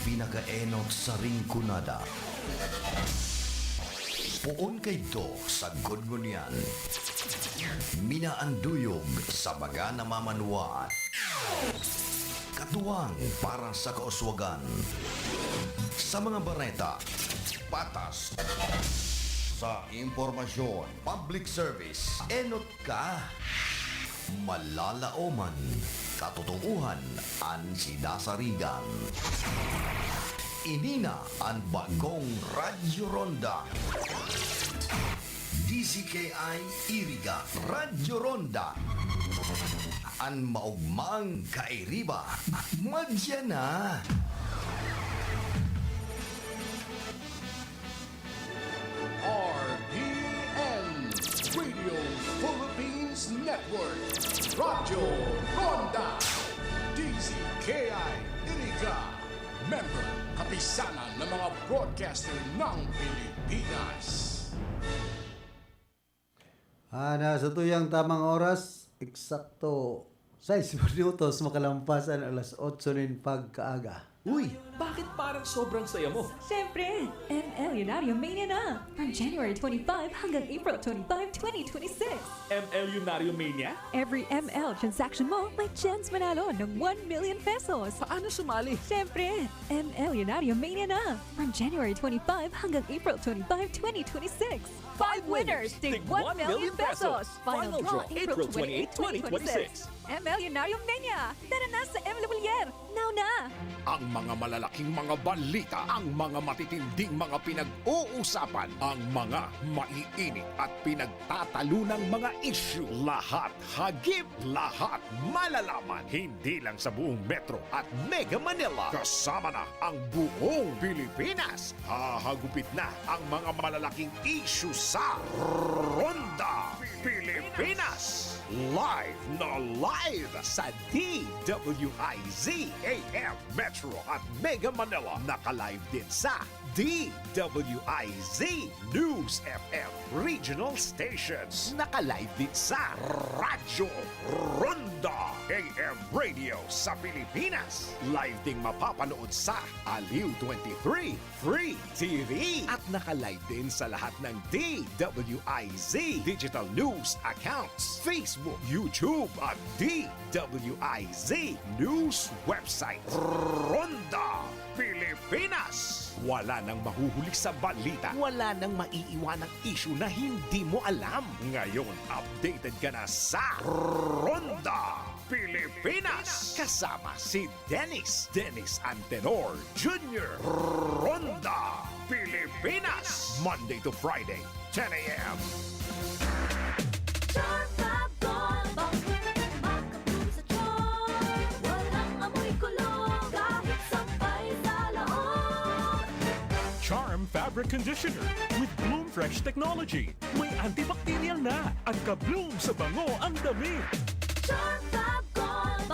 pinakaenot sa ringkunada. Puon kay do sa gudgunyan. Minaanduyog sa baga na mamanuan. Katuwang para sa kauswagan. Sa mga bareta, patas. Sa impormasyon, public service, enot ka. Malalaoman, katotohuan, ang sidasarigan. Inina ang bagong Radyo Ronda. DCKI Iriga Radyo Ronda. Ang maugmang kairiba. Madya na. RPN Radio Philippines Network Radyo Ronda DCKI Iriga Member Kapisanan ng mga broadcaster ng Pilipinas. Nasa tuyang tamang oras, eksakto 6 minutos makalampasan alas 8 ng pagkaaga. Uy, bakit parang sobrang saya mo? Siyempre, ML Lunario Mania na! From January 25 hanggang April 25, 2026. ML Lunario Mania? Every ML transaction mo, may chance manalo ng 1 million pesos. Paano sumali? Siyempre, ML Lunario Mania na! From January 25 hanggang April 25, 2026. 5 winners, tig 1 million pesos! Final draw, April 28, 2026. ML Lunario Mania! Tara na sa ML Villar! Now na! Ang mga malalaking mga balita, ang mga matitinding mga pinag-uusapan, ang mga maiinit at pinagtatalunang mga issue. Lahat hagip, lahat malalaman. Hindi lang sa buong Metro at Mega Manila. Kasama na ang buong Pilipinas. Hahagupit na ang mga malalaking issue sa Ronda Pilipinas. Live na live sa DWIZ AM Metro at Mega Manila. Naka-live din sa DWIZ News FM Regional Stations. Naka-live din sa Radyo Ronda AM Radio sa Pilipinas. Live ding mapapanood sa Aliw 23 Free TV. At naka-live din sa lahat ng DWIZ Digital News accounts, Facebook, YouTube at DWIZ News website. Ronda Pilipinas. Wala nang mahuhuli sa balita. Wala nang maiiwanang issue na hindi mo alam. Ngayon, updated ka na sa Ronda Pilipinas. Kasama si Dennis Antenor Jr. Ronda Pilipinas. Monday to Friday, 10 a.m. Charm Fabric Conditioner with Bloom Fresh Technology. May antibacterial na at ka-bloom sa bango ang damit. Charm Fab Gold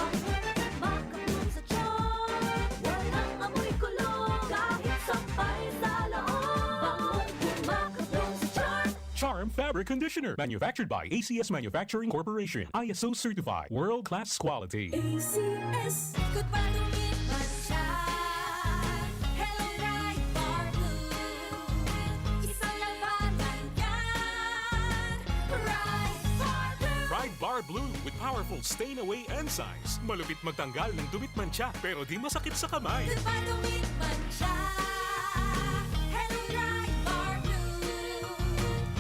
Makabloom sa charm. Walang amoy kulong kahit sampay sa loob. Makabloom sa charm. Charm Fabric Conditioner. Manufactured by ACS Manufacturing Corporation. ISO certified. World-class quality. ACS Good pa lumipas siya. Hello Bright Bar Blue. Isang labanan yan. Bright Bar Blue. Pride Bar Blue with powerful stain-away enzymes. Malupit magtanggal ng dumit mancha pero di masakit sa kamay. Good pa lumipas siya. Hello Bright Bar Blue.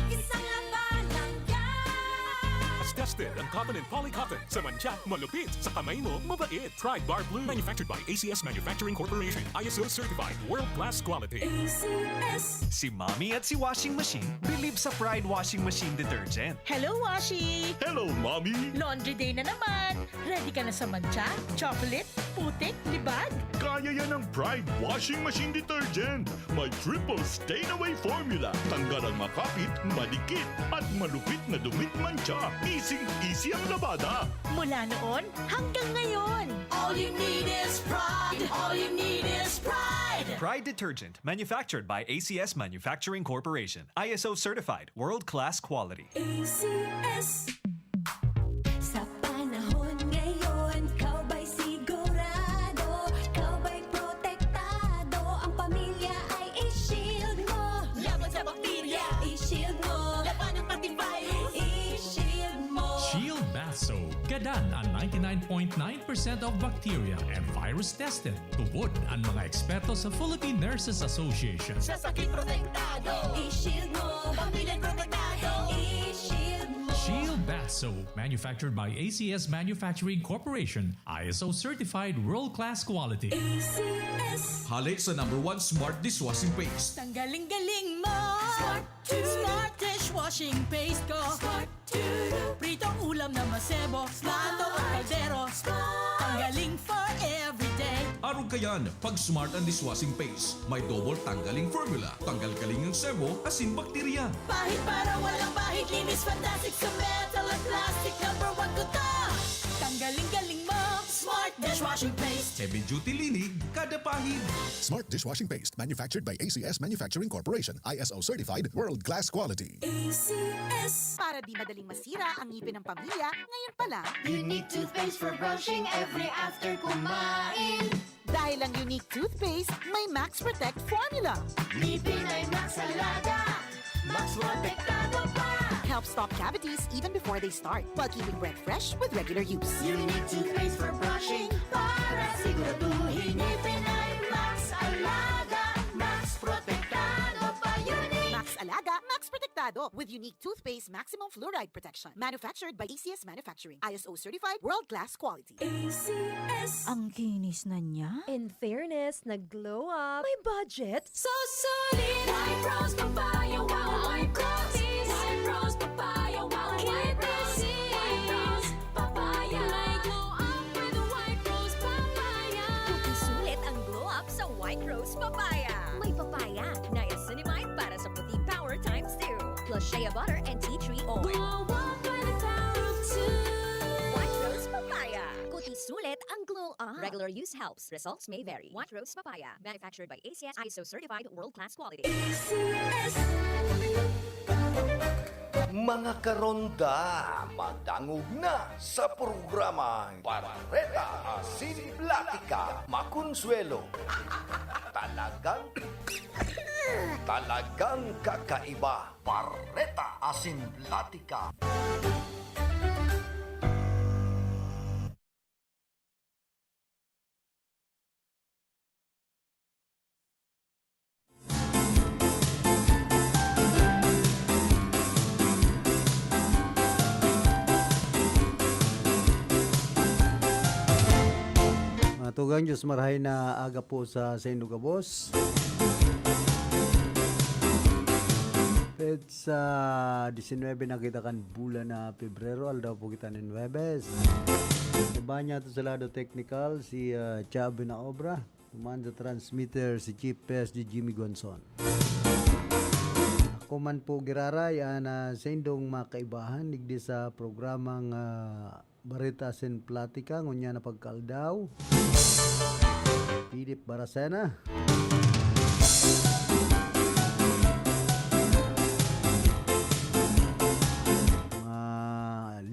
Isang labanan yan. As tested ang cotton and polycotton. Sa mancha, malupit. Sa kamay mo, mabait. Pride Bar Blue. Manufactured by ACS Manufacturing Corporation. ISO certified. World-class quality. ACS Si Mommy at si Washing Machine believe sa Pride Washing Machine Detergent. Hello, Washi! Hello, Mommy! Laundry day na naman! Ready ka na sa mancha, chocolate, putik, libag? Kaya yan ang Pride Washing Machine Detergent. May triple stain-away formula. Tanggal ang makapit, madikit, at malupit na dumit mancha. Easy ang labada. Mula noon hanggang ngayon. All you need is pride. All you need is pride. Pride Detergent, manufactured by ACS Manufacturing Corporation. ISO certified, world-class quality. ACS Sa panahon ngayon, kau ba'y sigurado? Kau ba'y protektado? Tanggalan ang 99.9% of bacteria and virus tested. Tupod ang mga eksperto sa Philippine Nurses Association. Sa sakit protektado, i-shield mo. Pamilya protektado, i-shield mo. Shield Bath Soap, manufactured by ACS Manufacturing Corporation, ISO certified world-class quality. ACS. Halik sa #1 Smart Dishwashing Paste. Tanggaling-galing mo. Smart dishwashing paste ko. Pritong ulam na masebo. Plato at kaldero. Tanggaling for everyday. Araw kayan, pag Smart and Dishwashing Paste, may double tanggaling formula. Tanggal-galing ng sebo, asin bakterya. Pahit para walang pahit. Linis fantastic sa metal at plastic. #1 ko to. Tanggaling-galing mo. Smart dishwashing paste. Heavy duty linig, kada pahid. Smart Dishwashing Paste, manufactured by ACS Manufacturing Corporation, ISO certified, world-class quality. ACS. Para di madaling masira ang ngipin ng pamilya, ngayon pa lang. Unique toothpaste for brushing every after kumain. Dahil ang unique toothpaste, may Max Protect formula. Ngipin ay Max Alaga. Max Protektado pa. Helps stop cavities even before they start, while keeping breath fresh with regular use. Unique toothpaste for brushing para siguraduhin ngipin ay Max Alaga. Max Protektado pa. Unique. Max Alaga, Max Protectado with unique toothpaste maximum fluoride protection. Manufactured by ACS Manufacturing. ISO certified world-class quality. ACS. Ang kinis na niya. In fairness, nag-glow up. May budget. So solid. White Rose Papaya. Wow. White Rose. White Rose Papaya. Wow. White Rose. White Rose Papaya. May glow up with White Rose Papaya. Sulit ang glow up sa White Rose Papaya. May papaya, niacinamide para sa puti power times 2. Plus shea butter and tea tree oil. Glow up by the power of 2. White Rose Papaya. Kuti sulit ang glow up. Regular use helps. Results may vary. White Rose Papaya. Manufactured by ACS ISO certified world-class quality. ACS. Mga karonda, madangog na sa programang Barreta Asin Platica Makonsuelo. Talagang kakaiba. Barreta Asin Platica. Matugang Diyos marahay na aga po sa Indugabos. Pet sa 19 nakita kan bulan na Pebrero, aldaw po kita ng Webes. Iba niya ito sa lado technical, si Chabi na obra. Tuman sa transmitter, si Chief PSG Jimmy Gonzon. Ako man po giraray, sa indong makaibahan, ligdi sa programang Barreta Asin Platica, ngunya na pagkaldaw. Philip Baracena.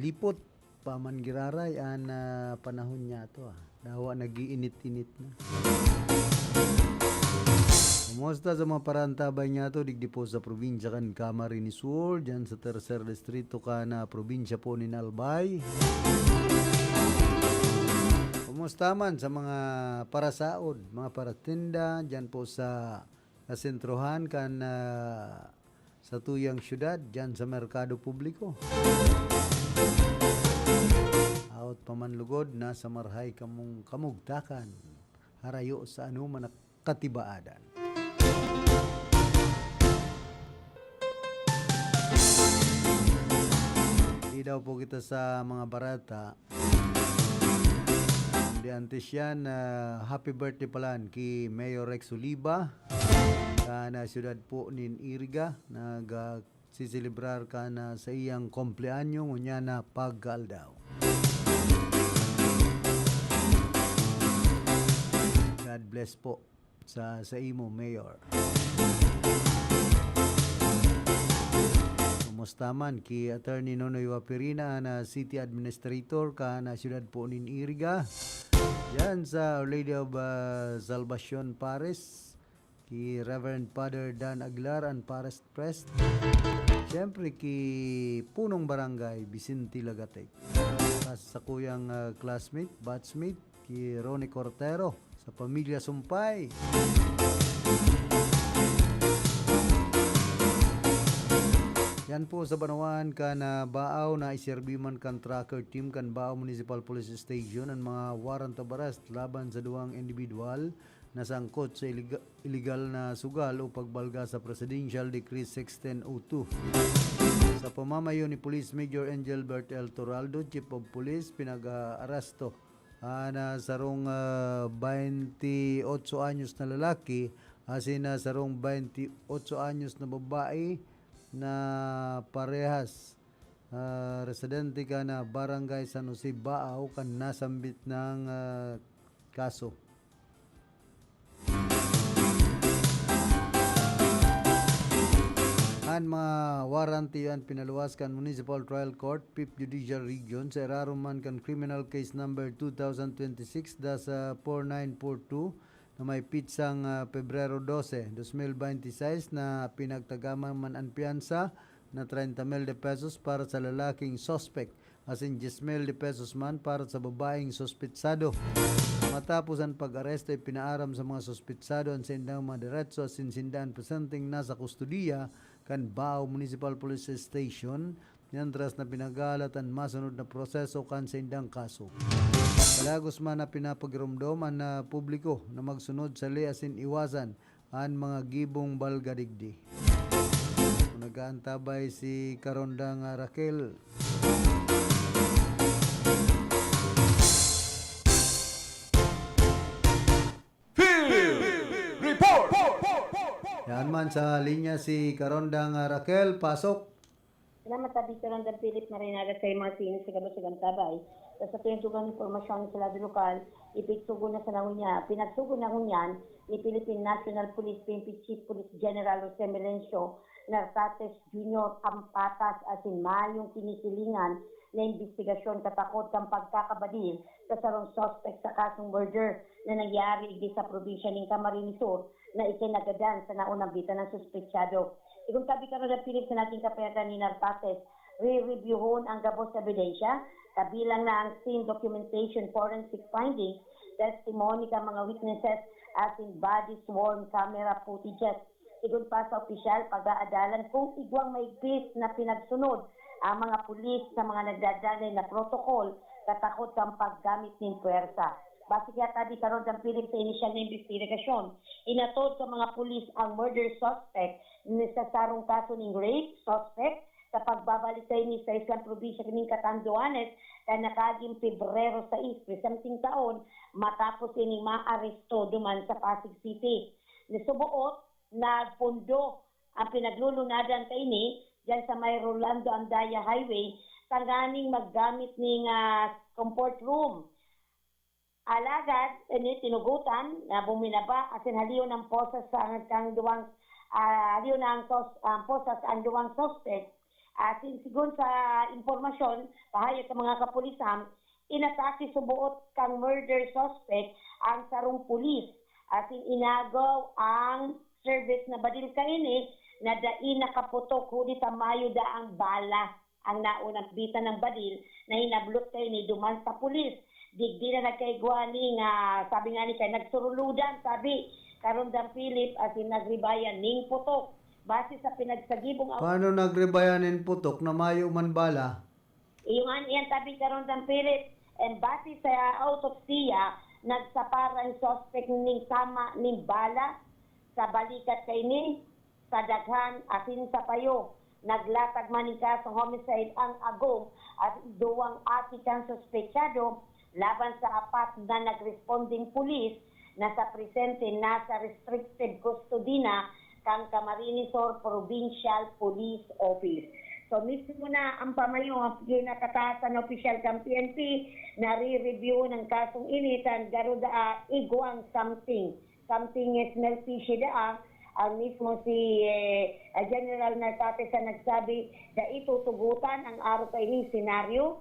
Lipot paman giraray panahon niya to. Dawa nagiinit-init na. Kumusta sa mga parantabay niya to, digdi po sa probinsya kan Camarines Sur, dyan sa tercer distrito ka na probinsya po ni Albay. Kumusta man sa mga parasaod, mga paratinda, dyan po sa sentrohan kan sa tuyang syudad, dyan sa merkado publiko. Out pamanlugod na sa marhay kamugtakan, harayo sa anuman katibaadan. Di daw po kita sa mga barata. Di antes yan, happy birthday palan ki Mayor Rex Oliva na siyudad po nin Iriga, nagsisilibrar ka na sa iyang kompleanyo ngunya na paggaldaw. God bless po sa imo, Mayor. Kumusta man ki Attorney Nonoy Wapirina na City Administrator ka na siyudad po nin Iriga. Yan sa Our Lady of Salvacion Paris, ki Reverend Father Dan Aguilar and Paris Prest. Siyempre ki Punong Barangay Vicente Lagatek. sa kuyang classmate, batchmate, ki Ronnie Cortero sa pamilya Sumpay. Yan po sa Banawan kan baaw na iserbi man kan tracker team kan Baaw Municipal Police Station ang mga warrant of arrest laban sa duwang individual na sangkot sa illegal na sugal o pagbalga sa Presidential Decree 1602. Sa pamamayo ni Police Major Engelbert L. Toraldo, Chief of Police, pinag-arasto na sarong 28 anyos na lalaki asin na sarong 28 anyos na babae na parehas residente ka na Barangay San Jose Baaw kan nasambit ng kaso. Ang mga warranty yan pinaluwas kan Municipal Trial Court, 5th Judicial Region sa Eraruman kan Criminal Case Number 2026-4942 na may pitsang Pebrero 12, 2026 na pinagtagaman man ang piyansa na 30,000 pesos para sa lalaking suspect asin 10,000 pesos man para sa babaeng suspitsado. Matapos ang pag-aresto ay pinaaram sa mga suspitsado ang sindang mga diretso asin sindaan presenting nasa kustudiya kan Baaw Municipal Police Station yandras na pinagalat ang masunod na proseso kan sindang kaso. Palagos man na pinapagramdam ang publiko na magsunod sa asin iwasan ang mga gibong balgadigdi. Nagaantabay si Karondang Raquel. Yan man sa linya si Karondang Raquel, pasok. Salamat tabi Karondang Philip Marinada sa mga sinis sa Gabasagang Tabay. Sa tuyong tugang informasyon sa lado lokal, ipigsugo na sa nangunyan. Pinagsugo na ngunyan ni Philippine National Police PNP Chief Police General Jose Melencio Nartates Jr. Ampatas asin mayong kinisilingan na investigasyon katakot kang pagkakabadil sa sarong suspect sa kasong murder na nangyari igdi sa probinsya ng Camarines Sur na ikinagadan sa naunang bita ng suspetsado. Ikong tabi ka rin Philip sa nating kapayatan ni Nartates, re-reviewon ang gabos ebidensya, kabilang na ang scene documentation, forensic findings, testimony ka mga witnesses, asin body sworn camera footages. Igon pa sa opisyal pag-aadalan kung igwang maigpit na pinagsunod ang mga pulis sa mga nagdadalay na protocol katakot kang paggamit ng puwersa. Base kaya tabi karon ng Philip sa inisyal na investigasyon, inatod sa mga pulis ang murder suspect sa sarong kaso ng rape suspect sa pagbabalik sa ini sa Islang Probinsya kining Catanduanes na nakaging Pebrero 6, presenting taon matapos ining maaresto duman sa Pasig City. Nisubuot na pondo ang pinaglulunadan kay ini diyan sa may Rolando Andaya Highway tanganing maggamit ning comfort room. Alagad ini tinugutan na buminaba asin haliw ng posas sa ang duwang haliw ng posas ang duwang suspect. Asin sigon sa impormasyon pahayag sa mga kapulisan inatake subuot kang murder suspect ang sarong pulis asin inagaw ang service na badil kaini na dai nakaputok huli sa mayo da ang bala ang naunang bita ng badil na hinablot kaini duman sa pulis. Digdi na nagkaigwa ni nga sabi nga ni kay nagsuruludan sabi Karondang Philip asin nagribayan ning putok base sa pinagsagibong. Paano nagribayanin putok na mayo man bala? Iyon yan tabi Karondang Philip and base sa autopsiya nagsaparang suspect ning tama ning bala sa balikat kay ni sa daghan asin sa payo. Naglatag man ni kasong homicide ang agong at duwang atikang suspetsado laban sa apat na nagresponding pulis na sa presente nasa restricted custody na kang Camarines Sur Provincial Police Office. So mismo na ang pamayo ang nakatasan na opisyal kang PNP na re-review ng kasong initan garuda igwang something is melfishi da ang mismo si General Nartates sa nagsabi na itutugutan ang araw kay ni senaryo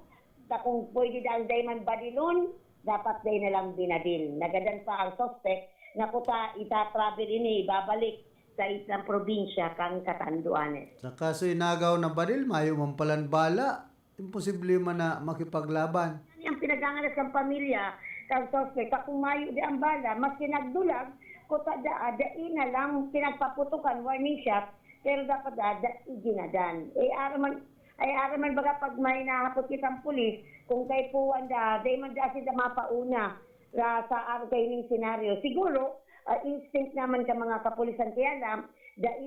na kung pwede ang dayman badilon dapat day na lang binadil. Nagadan pa ang suspect na kuta ita-travel ini babalik sa isang probinsya kang Catanduanes. Sa kaso inagaw na baril, mayo man palan bala. imposible man na makipaglaban. Ang pinagangalas ng pamilya, kang suspect, kakumayo di ang bala, mas kinagdulag, kuta ina lang pinagpaputukan, warning shot, pero dapat iginadan. Araman baga pag may nahapot kitang pulis, kung kay puwan di man sila mapauna sa araw kayo ng senaryo. Siguro, instinct naman ka mga kapulisan, kaya lang,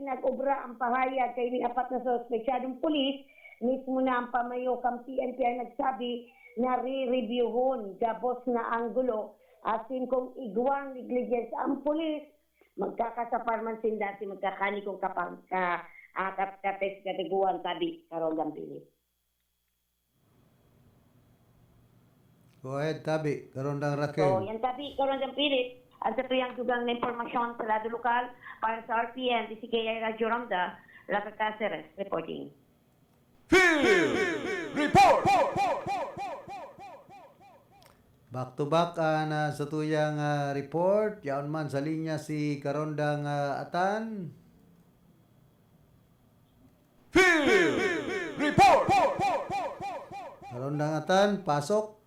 nag-obra ang pahayag kay ng apat na suspeksyadong pulis, mismo na ang pamayo kang PNP ay nagsabi na re-reviewhon gabos na anggulo asin kung igwang negligence ang pulis magkakasapar man sindasi magkakani kung kapag kapes katiguan tabi karong gampili. Go ahead, Tabi. Karondang So, Raquel. yan tabi karong gampili ang sa tuyang dugang na impormasyon sa lado lokal para sa RPN DCKI Radyo Ramda Laka Caceres reporting. Back to back na sa tuyang report. Yaon man sa linya si Karondang Atan. Karondang Atan, pasok.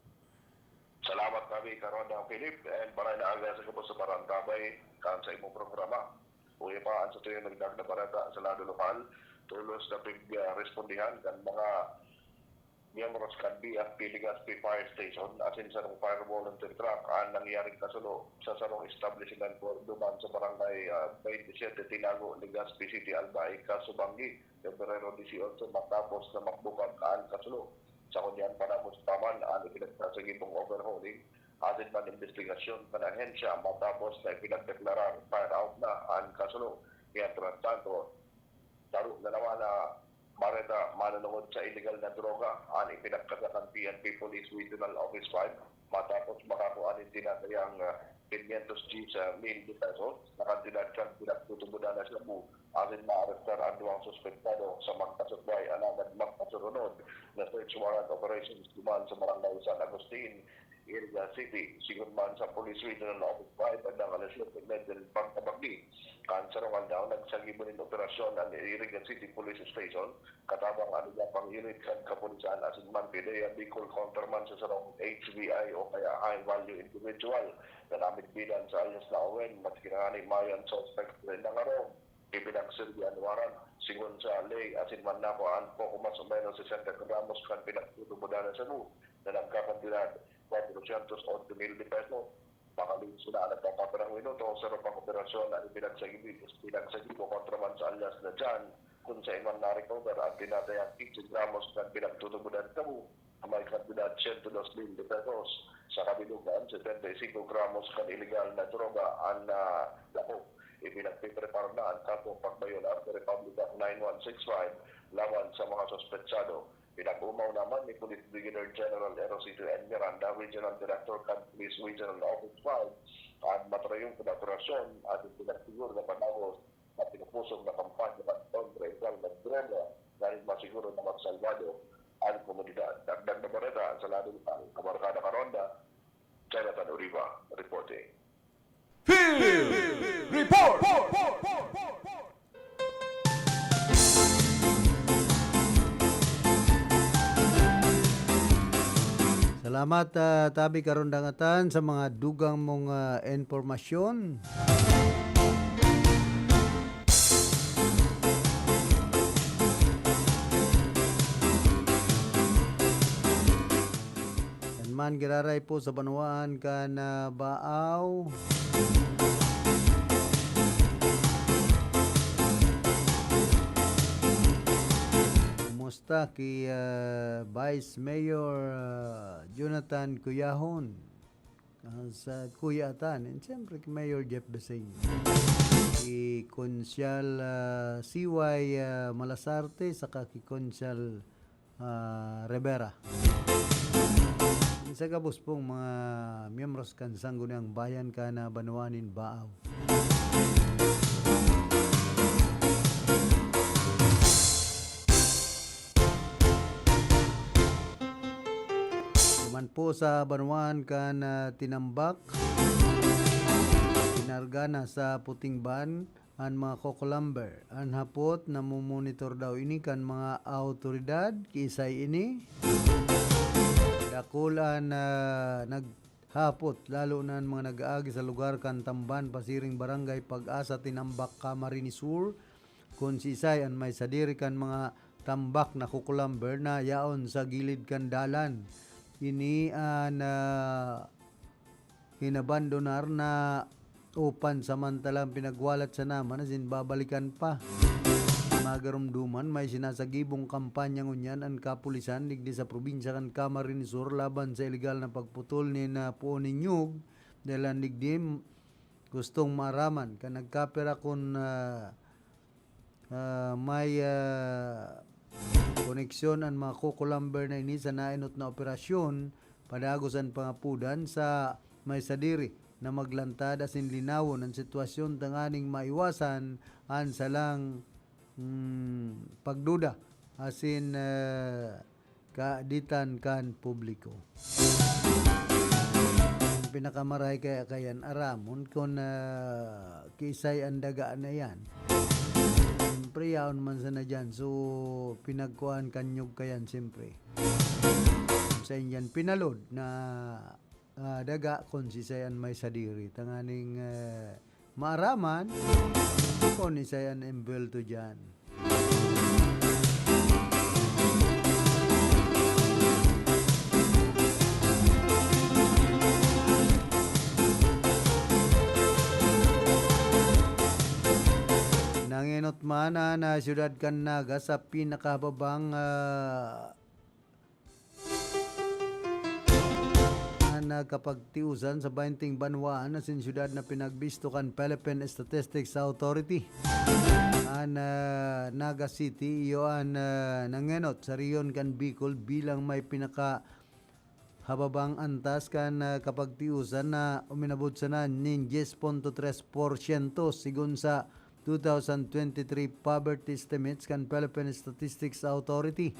Salamat kami karon ng Philip and maray na aga sa kubos sa Barantabay kan sa imong programa. Uy pa ang sa tuyo nagdag na barata sa lado lokal tulos na respondihan kan mga miyembros kan BFP Legazpi Fire Station asin sa fire volunteer truck ang nangyaring kasulo sa sarong establishment for duman sa barangay 27 Tinago, Legazpi City, Albay, Kasubanggi, Febrero 18 matapos na makbukan kaan kasulo. Sa kunyan panahon sa taman, ang pinagpasagipong overhauling, atin man investigasyon ng ahensya matapos na pinagdeklarar fire out na ang kasulo. Kaya tanto, taro na naman na Mareta manunungod sa illegal na droga, ang ipinagkasakang PNP Police Regional Office 5 matapos makakuha ng tinatayang 500 G sa 1,000 pesos. Nakandidat kang pinagtutubudan na sa bu. Asin ma-arrestar ang duwang suspektado sa magkasutbay anagad magkasurunod na search warrant operations duman sa Barangay San Agustin, Iriga City. Sigun man sa Police Regional Office 5 at nangalasyon ng Medel Pagkabagdi. Kansarongan daw nagsagibunin operasyon ang Iriga City Police Station katabang ano pang unit kan kapulisan asin man PDEA Bicol counterman sa sarong HVI o kaya high value individual na namit bidan sa alias na Owen mas kinangani mayan suspect rin ng arong ipinagsilbihan waran singon sa lay asin man na ko an po kumas o menos 60 gramos kan pinagtutubudan sa mu na nagkakantidad 411,000 pesos. Makaling sila nagpapapirang minuto sa rupang operasyon na pinagsagibo kontra man sa alias na dyan kung sa iman na-recover at tinatayang 15 gramos na pinagtutubudan kamu may kantidad 102,000 pesos. Sa kabilugan, 75 gramos kan illegal na droga ang lako. Ipinagpiprepare na ang kapong pagbayon at Republic Act 9165 laban sa mga sospetsado. Pinag-umaw naman ni Police Brigadier General Erosito N. Miranda, Regional Director kan Police Regional Office 5 at matrayong pinaturasyon at pinagsigur na panahos na pinupusong na kampanya ng kontra ikaw na droga dahil masiguro na magsalvado ang komunidad. Dagdag na bareta sa lado ng Kamarkada Karonda, Jonathan Uriba, reporting. Report! Salamat Tabi Karondang Atan sa mga dugang mong informasyon. Yan man giraray po sa Banuan ka na Baaw. Kumusta kay Vice Mayor Jonathan Cuyahon sa Cuyatan, and siyempre kay Mayor Jeff Besing, kay Konsyal CY Malasarte, saka kay Konsyal Rivera. Sa kabus pong mga miyembros kan Sangguniang Bayan ka na Banuanin Baaw. Man po sa Banuan kan tinambak, tinarga na sa puting ban an mga kokolumber. An hapot na mumonitor daw ini kan mga autoridad kisay ini. Dakulan naghapot lalo na ang mga nag-aagi sa lugar kan Tamban, Pasiring, Barangay Pag-asa, Tinambak, Camarines Sur. Kung sisay an may sadiri kan mga tambak na kukulamber na yaon sa gilid kan dalan. Ini an hinabandonar na upan samantalang pinagwalat sa naman asin babalikan pa. Magarumduman may sinasagibong kampanya ngunyan ang kapulisan digdi sa probinsya kan Camarines Sur laban sa illegal na pagputol ni na puo ni Nyug dahil ang digdi gustong maraman ka nagkapera kung may koneksyon ang mga kukulamber na ini sa nainot na operasyon padagos ang pangapudan sa may sadiri na maglantad asin linawon ang sitwasyon tanganing maiwasan an salang pagduda asin kaaditan kan publiko. Pinakamaray kaya kayan aramon kung kisay ang dagaan na yan. Siyempre yaon man sana dyan. So pinagkuhan kanyog kayan siyempre. Sa inyan pinalod na daga kung sisayan may sadiri. Tanganing maaraman kung isayan embelto dyan. Nanginot man na siyudad kan Naga sa pinakababang nagkapagtiusan sa 20 banwaan na siyudad na pinagbisto kan Philippine Statistics Authority. An Naga City iyo an nangenot sa riyon kan Bicol bilang may pinaka hababang antas kan kapagtiusan na uminabot sa na ning 10.3% sigun sa 2023 poverty estimates kan Philippine Statistics Authority.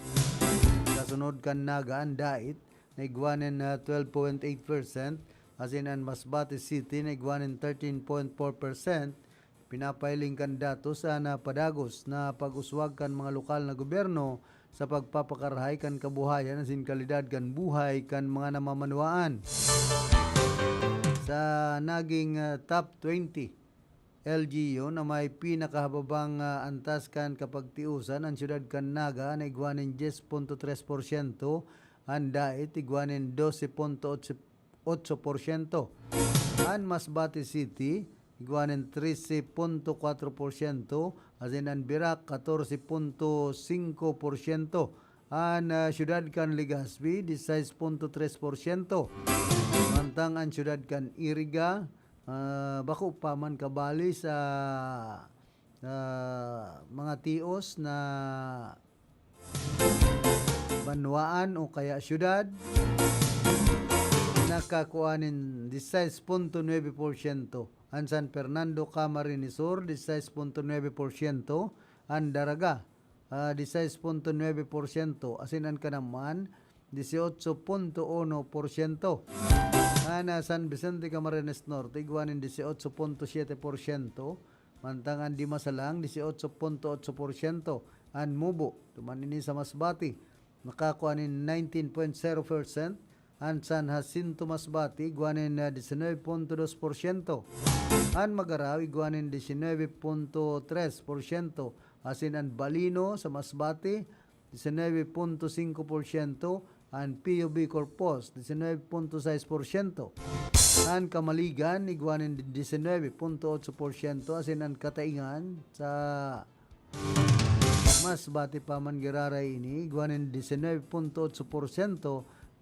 Kasunod kan Naga ang dait naigwanin 12.8%, as in ang Masbate City naigwanin 13.4%. Pinapailing kan datos sa napadagos na pag-uswag kan mga lokal na gobyerno sa pagpapakarahay kan kabuhayan as in kalidad kan buhay kan mga namamanuaan. Sa naging top 20 LGU na may pinakahababang antas kan kapagtiusan ang siyudad kan Naga na igwanin 10.3%, ang dait igwanin 12.8%, ang Masbate City igwanin 13.4%, as in ang Birak 14.5%, ang siyudad kan Legazpi 16.3%, mantang ang siyudad kan Iriga bako pa man kabali sa mga tios na banwaan o kaya syudad nakakuanin 16.9%. Ang San Fernando, Camarines Sur 16.9%, ang Daraga 16.9%, asin ang Kanaman 18.1%. Ana San Vicente, Camarines Norte igwanin 18.7%, mantangan di Masalang 18.8%, an Mubo tumanini sa Masbati nakakuanin 19.0%, an San Jacinto Masbati igwanin 19.2%, an Magaraw igwanin 19.3%, asin an Balino sa Masbati 19.5%, ang PUB Corpus 19.6%, ang Kamaligan igwanin 19.8%, asin ang Kataingan sa Masbate Paman Giraray ini igwanin 19.8%,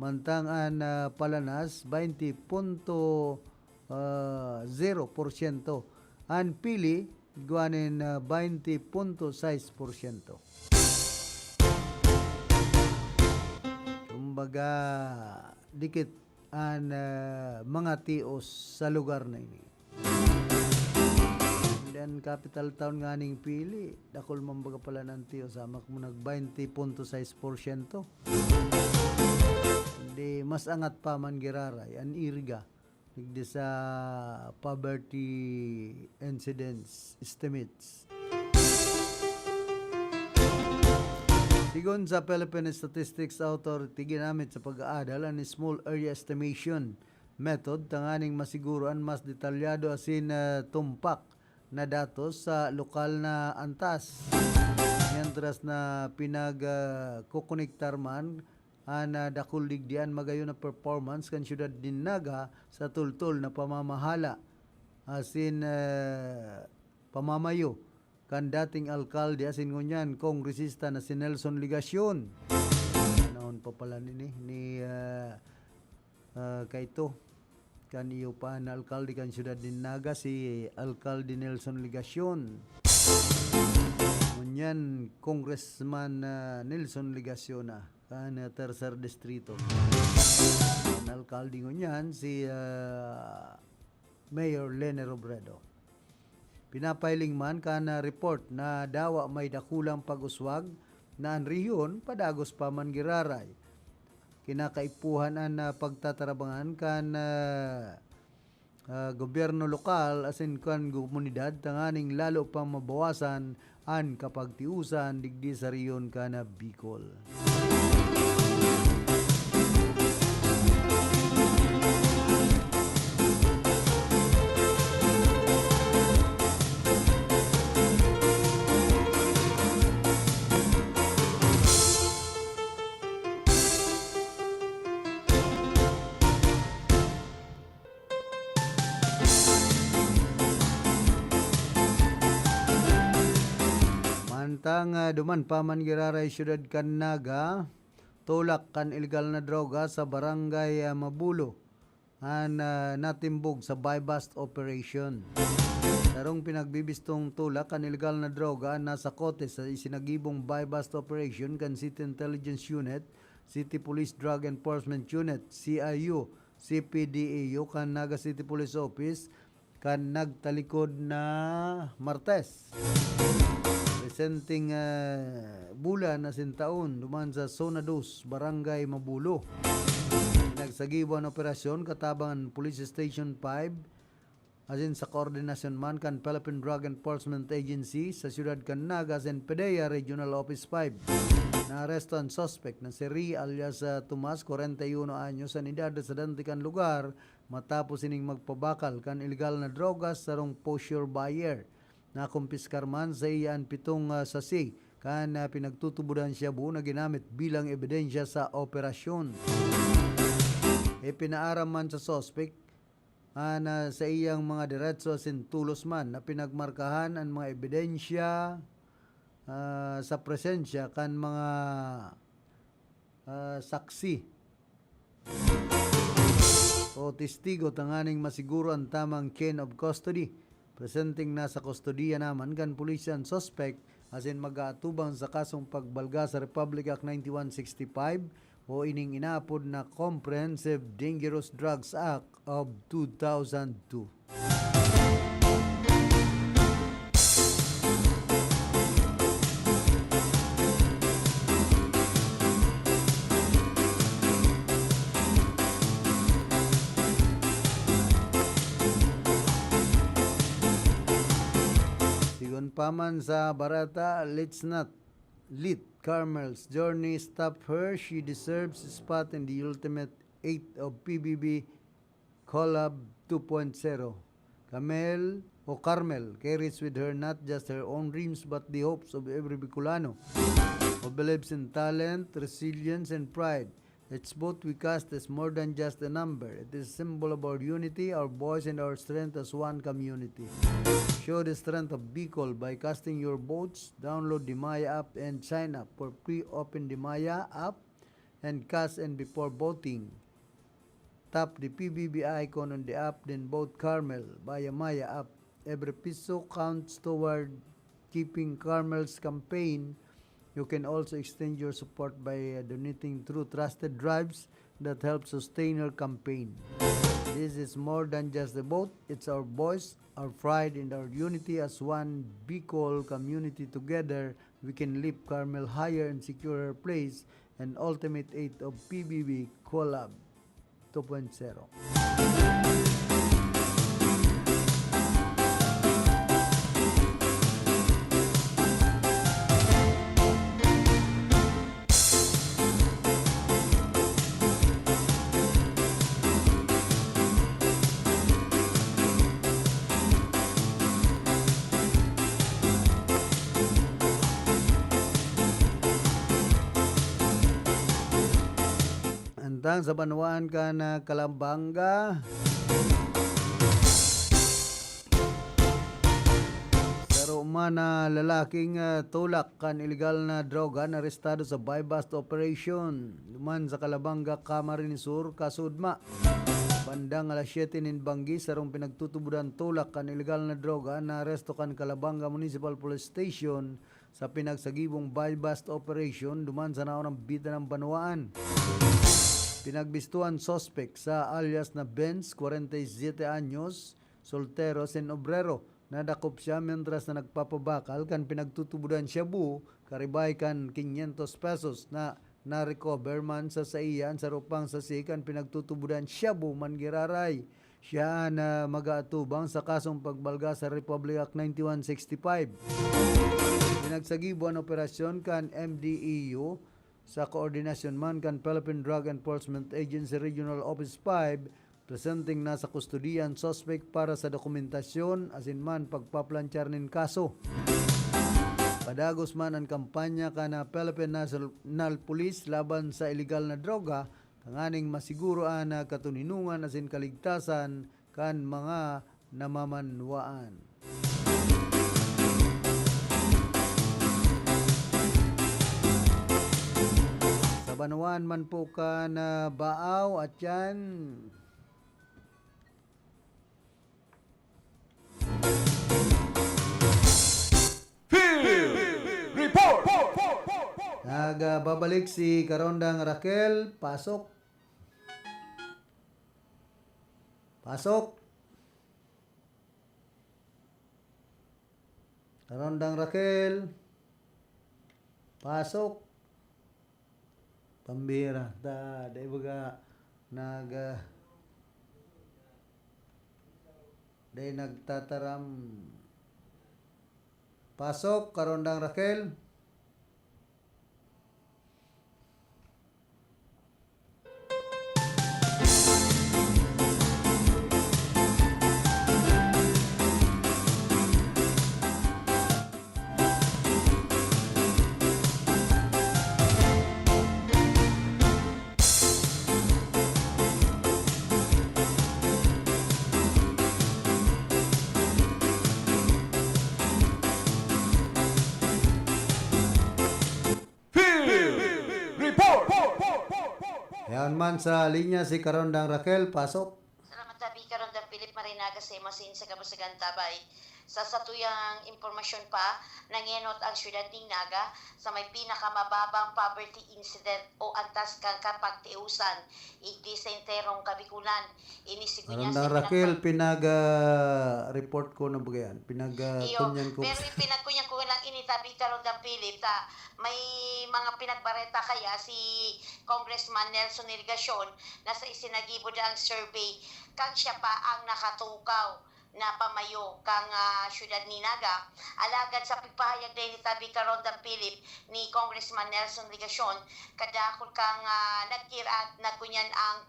mantang ang Palanas 20.0%, ang Pili igwanin 20.6%. Kumbaga dikit ang mga tios sa lugar na ini. And then capital town nga ning Pili, dakol mambaga pala ng tios, samak mo nag 20.6%. Hindi mas angat pa man Giraray, ang Iriga Digdi sa poverty incidence estimates. Sigon sa Philippine Statistics Authority, ginamit sa pag-aadal ang small area estimation method tanganing masiguruan mas detalyado asin tumpak na datos sa lokal na antas. Mientras na kukonektar man ang dakul digdian magayon na performance kan syudad Dinaga sa tultol na pamamahala asin pamamayo kan dating alkalde asin ngunyan kongresista na si Nelson Ligacion. Naon pa pala ni kaito kan iyo pa na alkalde kan syudad Dinaga si alkalde Nelson Ligacion. Ngunyan Congressman Nelson Ligacion na kan tercer distrito. Ang alkalde ngunyan si Mayor Lene Robredo. Pinapailing man kana report na dawa may dakulang pag-uswag na ang rehiyon padagos pa man giraray. Kinakaipuhan ang pagtatarabangan kan gobyerno lokal asin kan komunidad tanganing lalo pang mabawasan ang kapagtiusan digdi sa rehiyon kana Bicol. Mantang duman pa man giraray syudad kan Naga, tulak kan illegal na droga sa barangay Mabulo an natimbog sa buy-bust operation. Tarong pinagbibistong tulak kan illegal na droga nasa kote sa isinagibong buy-bust operation kan City Intelligence Unit, City Police Drug Enforcement Unit, CIU, CPDAU kan Naga City Police Office kan nagtalikod na Martes. Presenting bulan na sintaon duman sa Zona 2, Barangay Mabulo. Nagsagiban operasyon katabang Police Station 5 asin sa koordinasyon man kan Philippine Drug Enforcement Agency sa siyudad kan Nagas and PDEA Regional Office 5. Naaresto ang suspect na si Ri alias Tomas, 41 anyos, ang edad sa dantikan lugar matapos ining magpabakal kan illegal na drogas sarong posture buyer. Nakumpiskar man sa iyan 7 sasi kan pinagtutubudan siya buo na ginamit bilang ebidensya sa operasyon. Pinaaram man sa suspect na sa iyang mga diretso asin tulos man na pinagmarkahan ang mga ebidensya sa presensya kan mga saksi o testigo tanganing masiguro ang tamang chain of custody. Presenting na sa kustodiya naman kan pulisya ang suspect asin mag-aatubang sa kasong pagbalga sa Republic Act 9165 o ining inaapod na Comprehensive Dangerous Drugs Act of 2002. Paman sa Barata, let's not let Carmel's journey stop her. She deserves a spot in the ultimate 8 of PBB Collab 2.0. Carmel carries with her not just her own dreams but the hopes of every Bicolano who believes in talent, resilience, and pride. Its boat we cast is more than just a number. It is a symbol of our unity, our voice, and our strength as one community. Show the strength of Bicol by casting your votes. Download the Maya app and sign up for pre-open the Maya app and cast and before voting. Tap the PBB icon on the app, then vote Carmel via Maya app. Every piso counts toward keeping Carmel's campaign. You can also extend your support by donating through trusted drives that help sustain your campaign. This is more than just a vote. It's our voice, our pride, and our unity as one Bicol community. Together, we can lift Carmel higher and secure her place and ultimate 8 of PBB Collab 2.0. Samtang sa Banwaan ka na Kalambanga. Sa Roma na lalaking tulak kan illegal na droga na arestado sa buy-bust operation. Duman sa Kalabanga, Camarines Sur, Kasudma. Bandang alas 7 nin Banggi, sarong pinagtutubudan tulak kan illegal na droga na aresto kan Kalabanga Municipal Police Station sa pinagsagibong buy-bust operation duman sa naunang bida ng Banwaan. Pinagbistuan suspect sa alias na Benz, 47 anyos, soltero, sin obrero. Nadakop siya mientras na nagpapabakal kan pinagtutubudan siya karibay kan 500 pesos na na-recover man sa saiyan sa rupang sasikan pinagtutubudan siya man giraray. Siya na mag-aatubang sa kasong pagbalga sa Republic Act 9165. Pinagsagibuan operasyon kan MDEU sa koordinasyon man kan Philippine Drug Enforcement Agency Regional Office 5, presenting na sa kustodiyan suspect para sa dokumentasyon asin man pagpaplanchar nin kaso. Padagos man ang kampanya kana Philippine National Police laban sa illegal na droga, tanganing masiguro na katuninungan asin kaligtasan kan mga namamanwaan. Sa Banwaan man po ka na baaw at yan nagbabalik si Karondang Raquel. Pasok. Karondang Raquel. Pasok. Pambira. Dahil baga dahil nagtataram. Pasok, Karondang Raquel. Yan man sa linya si Karondang Raquel. Pasok. Salamat tabi Karondang Philip Marinaga sa Masin sa Kabasagan Tabay. Sa satuyang impormasyon pa, nangenot ang syudad ng Naga sa may pinakamababang poverty incident o antas kang kapagtiusan. Igdisenterong kabikulan. Inisigo niya Karondang Raquel, pinag-report ko na bagayan. Pinag-kunyan ko. Pero pinagkunyan ko lang initabi Karondang Philip ta may mga pinagbareta kaya si Congressman Nelson Irrigacion na sa isinagibod ang survey kang siya pa ang nakatukaw na pamayo kang syudad ni Naga. Alagad sa pagpahayag na initabi Karondang Philip ni Congressman Nelson Irrigacion, kadakol kang nagkirat na kunyan ang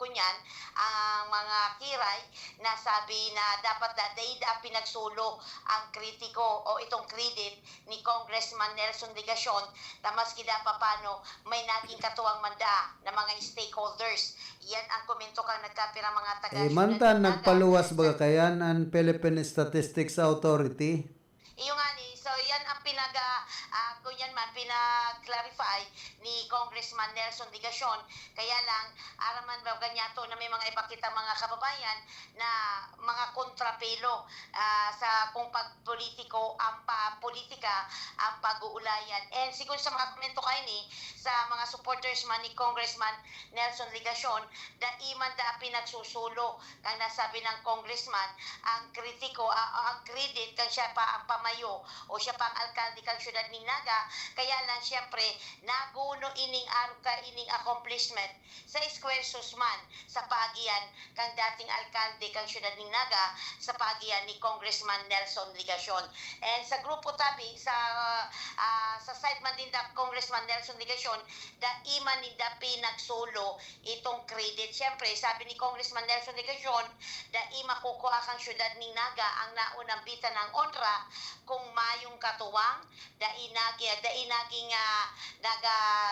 mga kiray na sabi na dapat daida pinagsulo ang kritiko o itong credit ni Congressman Nelson Irrigacion na maski da papano may naging katuwang manda na mga stakeholders. Yan ang komento kang nagkapira mga taga mantan nagpaluwas baga kayan ang Philippine Statistics Authority. Yung nga ni, so yan ang pinag-clarify ni Congressman Nelson Irrigacion. Kaya lang, araman ba ganyato na may mga ipakita mga kababayan na mga kontrapelo sa kung pagpolitiko, politika, ang pag-uulayan. And siguro sa mga komento kayo ni, sa mga supporters man ni Congressman Nelson Irrigacion, iman da pinagsusulo kang nasabi ng congressman ang kritiko, ang credit kang siya pa ang pamayo o siya pa ang alkalde kang syudad ng Naga. Kaya lang siyempre naguno ining accomplishment sa eskwelsos man sa pagian kang dating alkalde kang syudad ng Naga sa pagian ni Congressman Nelson Irrigacion. And sa grupo tabi sa side man din da Congressman Nelson Irrigacion iman ni da pinagsulo itong credit. Siyempre sabi ni Congressman Nelson Irrigacion makukuha kang syudad ng Naga ang naunang bitan ng onra kung mayong katuwang inagi nga dai naging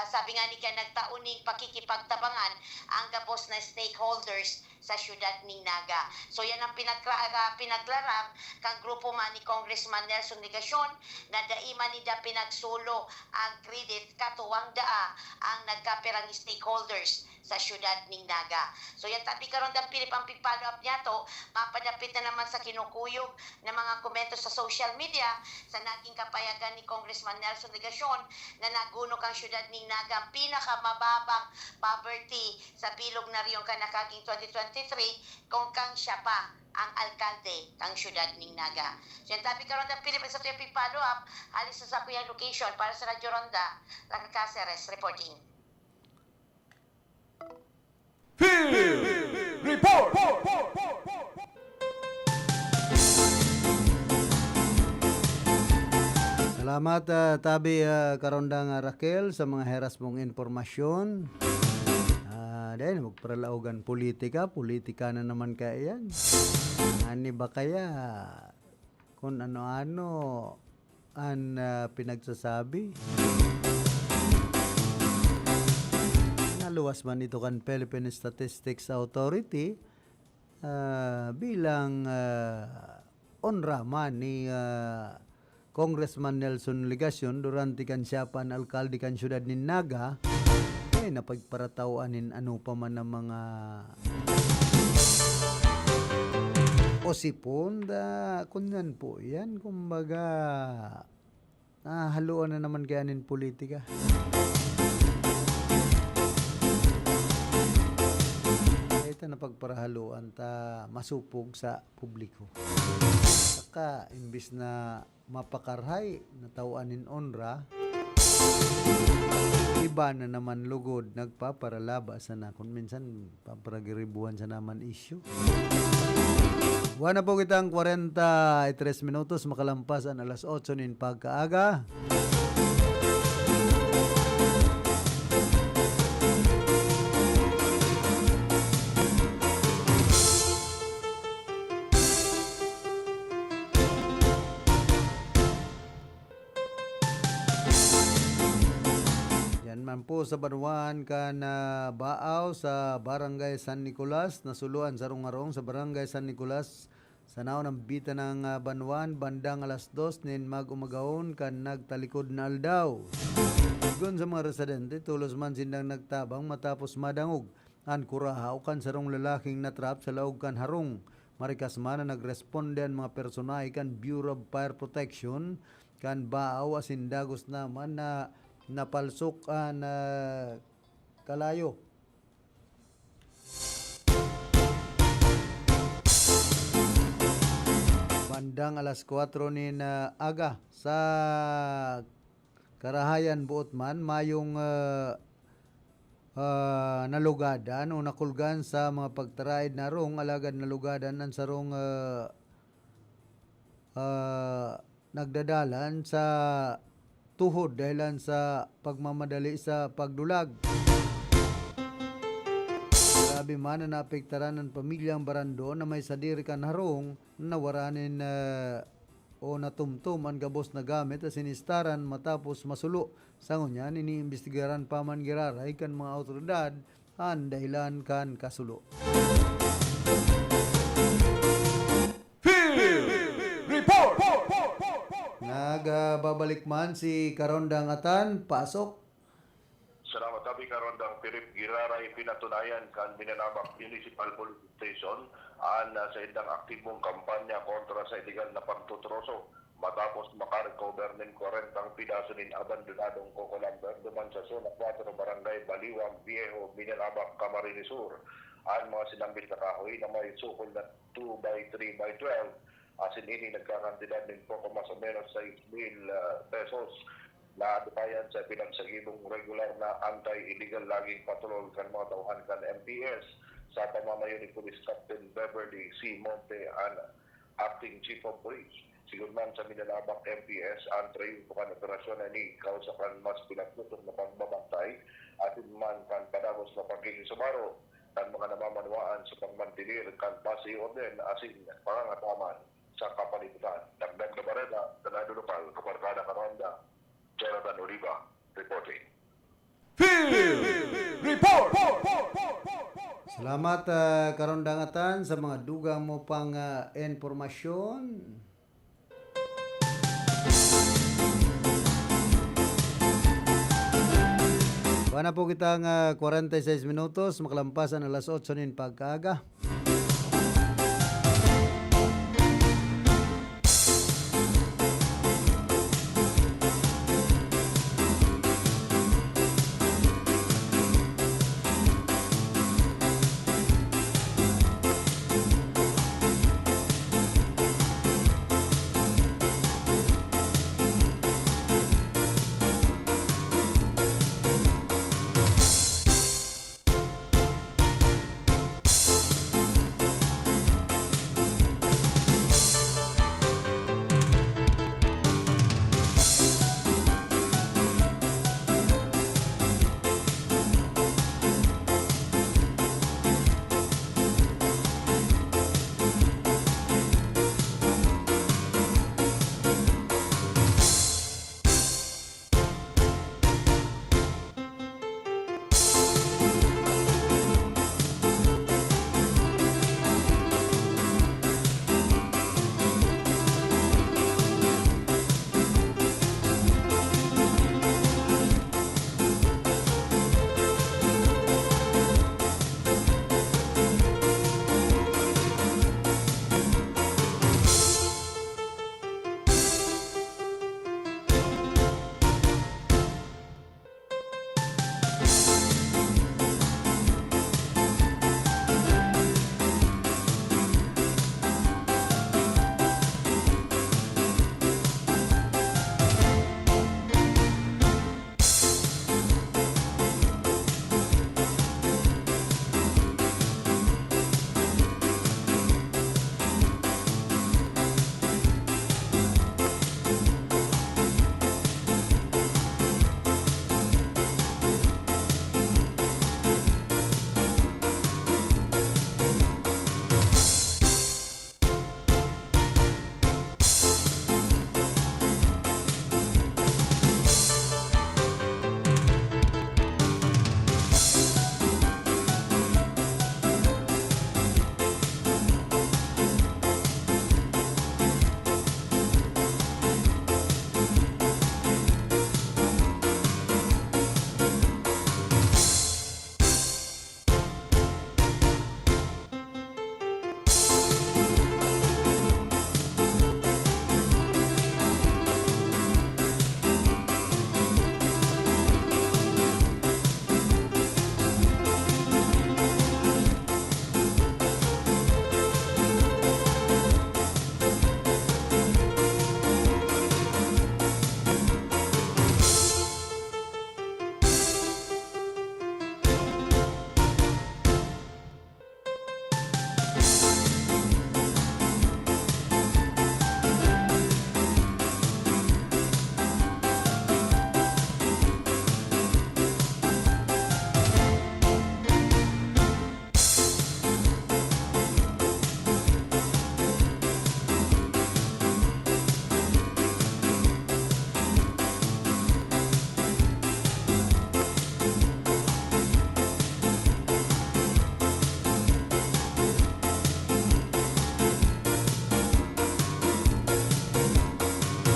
sabi nga ni ka nagtauning pakikipagtabangan ang gabos na stakeholders sa syudad ning Naga. So yan ang pinaglarab kang grupo man ni Congressman Nelson Legacion na dai man nida pinagsulo ang credit katuwang daa ang nagkapirang stakeholders sa syudad ning Naga. So yan tabi karon dang Pilip ang pag-follow up niya to, mapadapit na naman sa kinukuyog ng mga komento sa social media sa naging kapayagan ni Congressman Nelson Legacion na naguno kang syudad ning Naga ang pinakamababang poverty sa bilog na riyong kanakaging 2023 kung kang siya pa ang alkalde kang syudad ning Naga. So yan tabi karon dang Pilip sa tuyang pag-follow up, alis sa kuyang location para sa Radyo Ronda, Lang Caceres reporting. Salamat tabi karondang Raquel sa mga heras mong informasyon. Dahil magparalaugan politika na naman kaya yan. Ani ba kaya kung ano-ano ang pinagsasabi? Naluwas man ito kan Philippine Statistics Authority bilang onraman ni Congressman Nelson Legacion durante kan siya pan alkalde kan syudad ni Naga napagparatauanin ano pa man ng mga osipon kunyan po yan kumbaga haluan na naman kayanin politika. Ito na pagparahaluan ta masupog sa publiko. Saka imbis na mapakarhay natauanin onra, iba na naman lugod nagpaparalaba sa na kung minsan paparagiribuhan sa naman issue. Wala po kitang 43 minutos makalampas ang alas 8 nin pagkaaga. Po sa Banuan kan baaw sa Barangay San Nicolas nasuluan sa rungarong sa Barangay San Nicolas sa naon ng bita ng Banuan bandang alas 2 nin mag-umagaon kan nagtalikod na aldaw. Igon sa mga residente tulos man sindang nagtabang matapos madangog an kurahaw kan sarong lalaking natrap sa laog kan harong. Marikas man na nagresponde ang mga personay kan Bureau of Fire Protection kan baaw asin dagos naman na napalsok na kalayo. Bandang alas 4 ni aga sa Karahayan Buotman mayong nalugadan o nakulgan sa mga pagtaraid na rong alagad nalugadan ang sarong nagdadalan sa tuhod dahilan sa pagmamadali sa pagdulag. Grabe man na naapektaran ng pamilyang Barando na may sadiri kan harong na waranin o natumtum ang gabos na gamit at sinistaran matapos masulo. Sa ngunyan, iniimbestigaran pa man giraray kan mga autoridad ang dahilan kan kasulo. Nagbabalik man si Karondang Atan, pasok. Salamat tabi Karondang Pilip Giraray pinatunayan kan Minanabak Municipal Police Station sa indang aktibong kampanya kontra sa illegal na pagtutroso matapos makarecover ng 40 pidaso ng abandonadong kokolamber duman sa zona 4 Barangay Baliwang Viejo, Minanabak, Camarines Sur. Ang mga sinambit na kahoy na may sukol na 2x3x12 asin ini nagkakantidad ng poco mas o menos 6,000 pesos na adupayan sa pinagsagibong regular na anti-illegal laging patrol kan mga tauhan kan MPS sa pamamayo ni Police Captain Beverly C. Monte and Acting Chief of Police. Siguro man sa Minanabak MPS ang train po kan operasyon na ni kausakan mas pinagtutok na pagbabantay at man kan padagos na pagiging sumaro kan mga namamanwaan sa pagmantilir kan pasi orden asin pangangataman sa kapalibutan. Dagdag na bareda, Senado Lokal, Kabarkada Karonda, Jonathan Salamat karon dangatan sa mga dugang mo pang informasyon. Kuha na po kitang 46 minutos, makalampasan alas 8 nin pagkaaga.